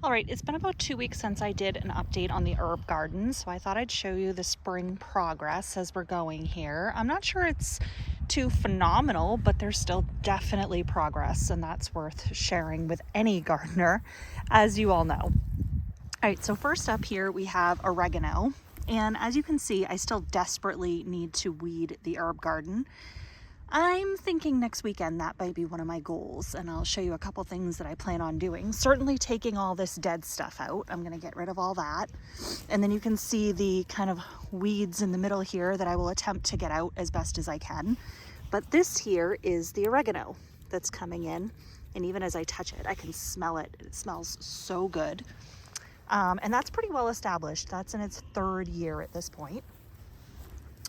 All right, it's been about 2 weeks since I did an update on the herb garden, so I thought I'd show you the spring progress as we're going here. I'm not sure it's too phenomenal, but there's still definitely progress, and that's worth sharing with any gardener, as you all know. All right, so first up here we have oregano, and as you can see, I still desperately need to weed the herb garden. I'm thinking next weekend that might be one of my goals, and I'll show you a couple things that I plan on doing. Certainly taking all this dead stuff out. I'm going to get rid of all that. And then you can see the kind of weeds in the middle here that I will attempt to get out as best as I can. But this here is the oregano that's coming in. And even as I touch it, I can smell it. It smells so good. And that's pretty well established. That's in its 3rd year at this point.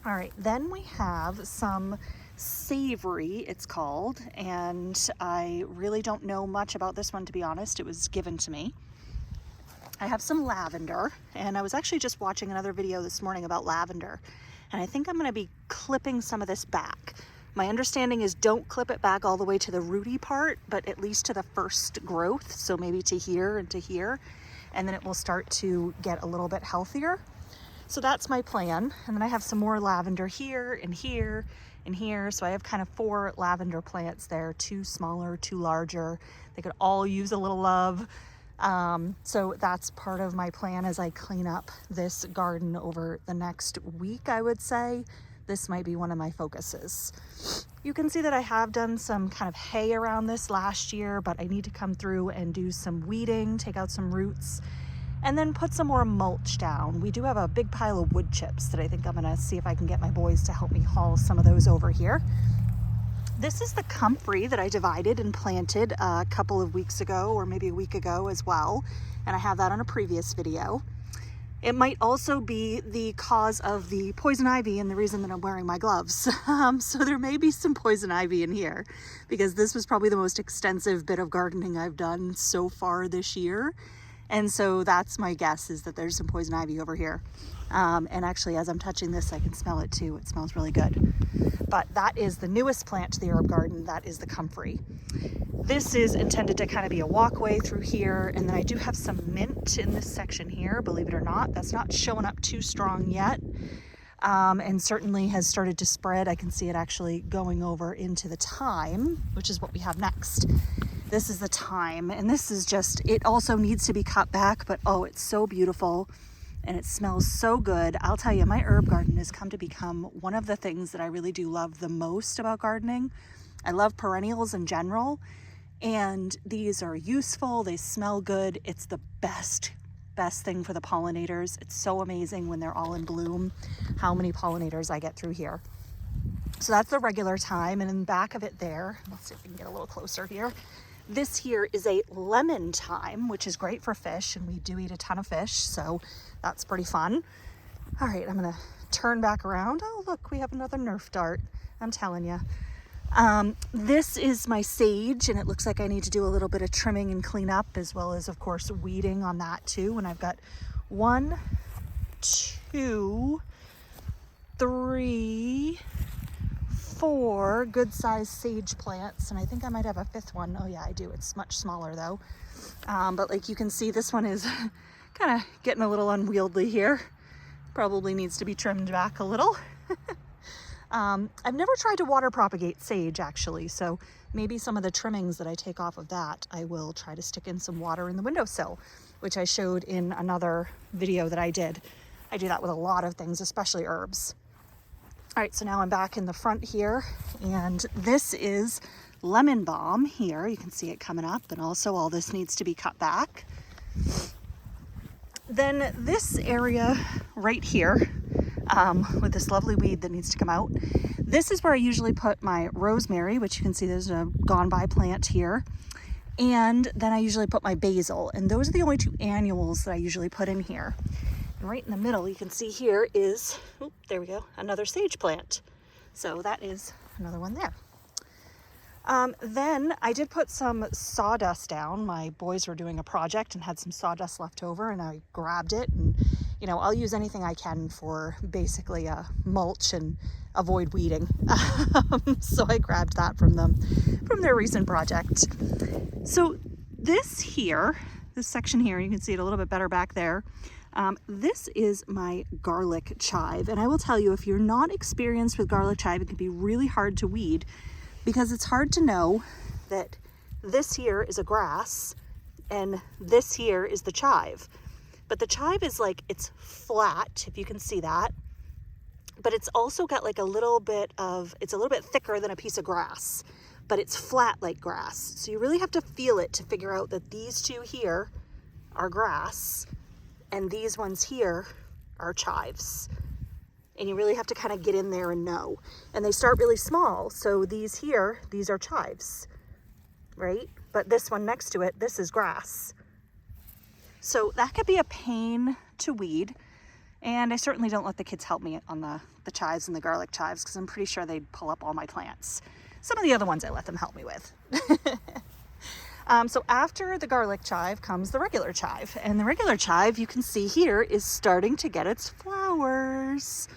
All right, then we have some Savory, it's called, and I really don't know much about this one, to be honest. It was given to me. I have some lavender, and I was actually just watching another video this morning about lavender, and I think I'm going to be clipping some of this back. My understanding is don't clip it back all the way to the rooty part, but at least to the first growth, so maybe to here and to here, and then it will start to get a little bit healthier. So that's my plan. And then I have some more lavender here and here and here. So I have kind of 4 lavender plants there, 2 smaller, 2 larger. They could all use a little love. So that's part of my plan as I clean up this garden over the next week, I would say. This might be one of my focuses. You can see that I have done some kind of hay around this last year, but I need to come through and do some weeding, take out some roots, and then put some more mulch down. We do have a big pile of wood chips that I think I'm gonna see if I can get my boys to help me haul some of those over here. This is the comfrey that I divided and planted a couple of weeks ago, or maybe a week ago as well, and I have that on a previous video. It might also be the cause of the poison ivy and the reason that I'm wearing my gloves. So there may be some poison ivy in here, because this was probably the most extensive bit of gardening I've done so far this year. And so that's my guess, is that there's some poison ivy over here. And actually, as I'm touching this, I can smell it too. It smells really good. But that is the newest plant to the herb garden. That is the comfrey. This is intended to kind of be a walkway through here. And then I do have some mint in this section here, believe it or not. That's not showing up too strong yet. And certainly has started to spread. I can see it actually going over into the thyme, which is what we have next. This is the thyme, and this is just, it also needs to be cut back, but oh, it's so beautiful and it smells so good. I'll tell you, my herb garden has come to become one of the things that I really do love the most about gardening. I love perennials in general, and these are useful, they smell good. It's the best thing for the pollinators. It's so amazing when they're all in bloom, how many pollinators I get through here. So that's the regular thyme, and in the back of it there, let's see if we can get a little closer here. This here is a lemon thyme, which is great for fish, and we do eat a ton of fish, so that's pretty fun. All right, I'm gonna turn back around. Oh, look, we have another Nerf dart. I'm telling you. This is my sage, and it looks like I need to do a little bit of trimming and clean up, as well as, of course, weeding on that too. And I've got 1, 2, 3, 4 good-sized sage plants, and I think I might have a 5th one. Oh yeah, I do. It's much smaller though. But like you can see, this one is kind of getting a little unwieldy here. Probably needs to be trimmed back a little. I've never tried to water propagate sage actually, so maybe some of the trimmings that I take off of that, I will try to stick in some water in the windowsill, which I showed in another video that I did. I do that with a lot of things, especially herbs. All right, so now I'm back in the front here, and this is lemon balm here. You can see it coming up, and also all this needs to be cut back. Then this area right here, with this lovely weed that needs to come out, this is where I usually put my rosemary, which you can see there's a gone by plant here. And then I usually put my basil, and those are the only 2 annuals that I usually put in here. And right in the middle, you can see here is, oh, there we go, another sage plant. So that is another one there. Then I did put some sawdust down. My boys were doing a project and had some sawdust left over, and I grabbed it. And, you know, I'll use anything I can for basically a mulch and avoid weeding. So I grabbed that from them, from their recent project. So this here, this section here. You can see it a little bit better back there. This is my garlic chive, and I will tell you, if you're not experienced with garlic chive, it can be really hard to weed because it's hard to know that this here is a grass and this here is the chive. But the chive is like, it's flat, if you can see that, but it's also got like a little bit thicker than a piece of grass, but it's flat like grass. So you really have to feel it to figure out that these two here are grass and these ones here are chives. And you really have to kind of get in there and know. And they start really small. So these here, these are chives, right? But this one next to it, this is grass. So that could be a pain to weed. And I certainly don't let the kids help me on the chives and the garlic chives because I'm pretty sure they'd pull up all my plants. Some of the other ones I let them help me with. So after the garlic chive comes the regular chive. And the regular chive, you can see here, is starting to get its flowers.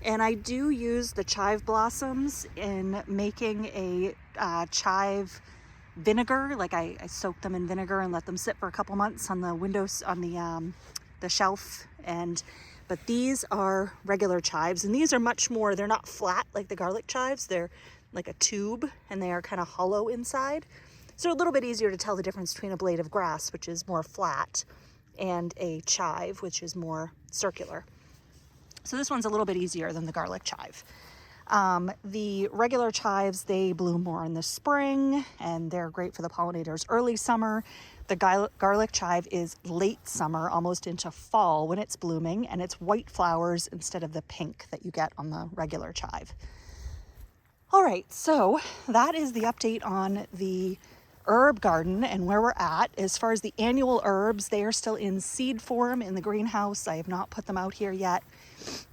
And I do use the chive blossoms in making a chive vinegar. Like I soak them in vinegar and let them sit for a couple months on the windows, on the shelf. But these are regular chives, and these are much more, they're not flat like the garlic chives. They're like a tube, and they are kind of hollow inside. So a little bit easier to tell the difference between a blade of grass, which is more flat, and a chive, which is more circular. So this one's a little bit easier than the garlic chive. The regular chives, they bloom more in the spring, and they're great for the pollinators early summer. The garlic chive is late summer, almost into fall when it's blooming, and it's white flowers instead of the pink that you get on the regular chive. All right, so that is the update on the herb garden and where we're at. As far as the annual herbs, they are still in seed form in the greenhouse. I have not put them out here yet.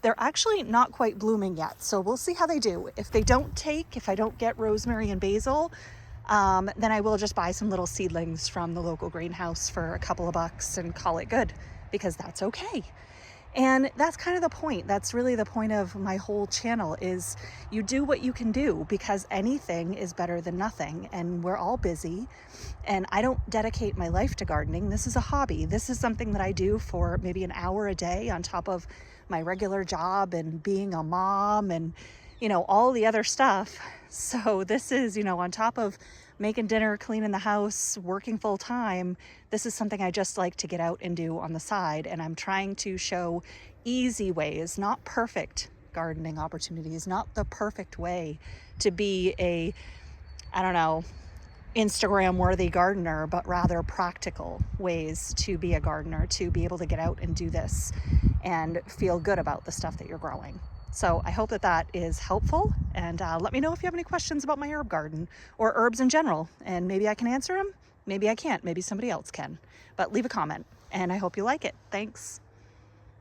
They're actually not quite blooming yet, so we'll see how they do. If they don't take, if I don't get rosemary and basil, then I will just buy some little seedlings from the local greenhouse for a couple of bucks and call it good, because that's okay. And that's kind of the point. That's really the point of my whole channel, is you do what you can do, because anything is better than nothing. And we're all busy, and I don't dedicate my life to gardening. This is a hobby. This is something that I do for maybe an hour a day on top of my regular job and being a mom and, all the other stuff. So this is, on top of making dinner, cleaning the house, working full time, this is something I just like to get out and do on the side. And I'm trying to show easy ways, not perfect gardening opportunities, not the perfect way to be a, Instagram worthy gardener, but rather practical ways to be a gardener, to be able to get out and do this and feel good about the stuff that you're growing. So I hope that is helpful, and let me know if you have any questions about my herb garden or herbs in general, and maybe I can answer them. Maybe I can't. Maybe somebody else can. But leave a comment, and I hope you like it. Thanks.